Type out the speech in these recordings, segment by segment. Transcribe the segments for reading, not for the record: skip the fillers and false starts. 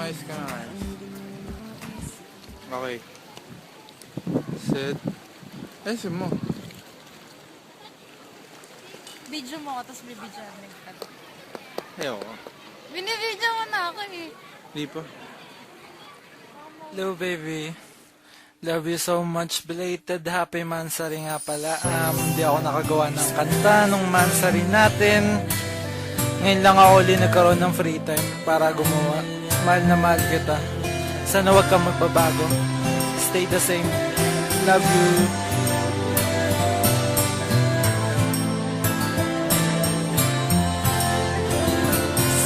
ayos ka na ayos. Okay. Set. Ayusin mo. Video mo ako, tapos bibidyo namin ka. Ayoko. Binibidyo mo na ako eh. Di pa. Hello baby, love you so much. Belated happy Mansari nga pala. Di ako nakagawa ng kanta nung Mansari natin. Ngayon lang ako ulit nagkaroon ng free time para gumawa. Mahal na mahal kita. Sana wag kang magbabago. Stay the same. Love you.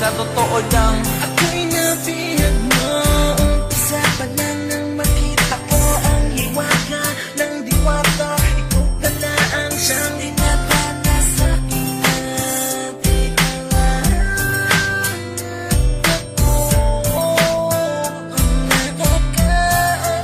Sa totoo lang, Ako'y nabihag mo. Umpisa pa lang nang makita ko ang hiwaga ng diwata. Ikaw pala ang siyang dinadala sa aking di alam. Ako ang nakakaalam.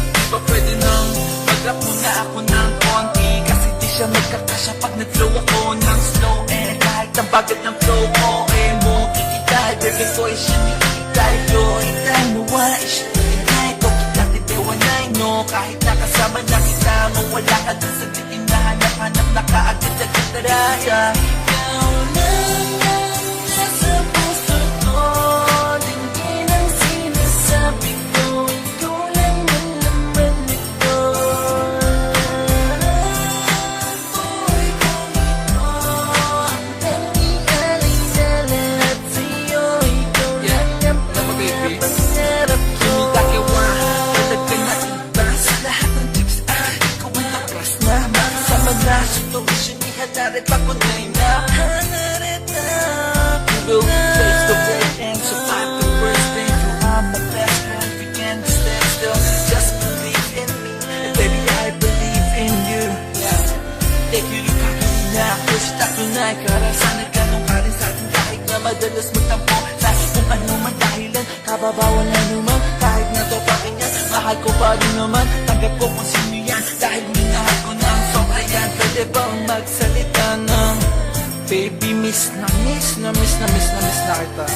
di ba pwede nang mag-rap muna ako ng konti? Kasi di siya magkakasya pag nag-flow ako ng slow. Kahit ang bagat ng flow ko, mo kikitay, baby boy, siya ni kikitay. Yo, itay mo wa, itay ko kita, titewanay, no. Kahit nakasama na kita, mawala ka dun sa di hinahanap-hanap na kaagad-agad taraya. Ikaw lang ang nasa puso ko. Dinggin ang sinasabi ko. Ikaw lang ang laman nito. Buhay kong ito ang tanging alay-dala at sa'yo. Ikaw lang ang pangarap ko. Kumitakiwa, talagay na iba sa lahat ng chicks. Ikaw ang naklas na makasama na situasyon ni Hanarit ako na inap. We will face the world and survive the worst thing. You are my best friend, we can stand still. Just believe in me, and baby I believe in you. Yeah. Take you to Kakalina, push that tunay. Karasanay ka nung karin sa atin kahit na madalas magtampo. Dahil kung ano man dahilan, kababawal na naman. Kahit na to pakinggan, mahal ko pa rin naman. Tanggap ko kung sino yan, dahil minahal ko na ang sobra yan. Pwede bang magsalita ng baby, miss na kita.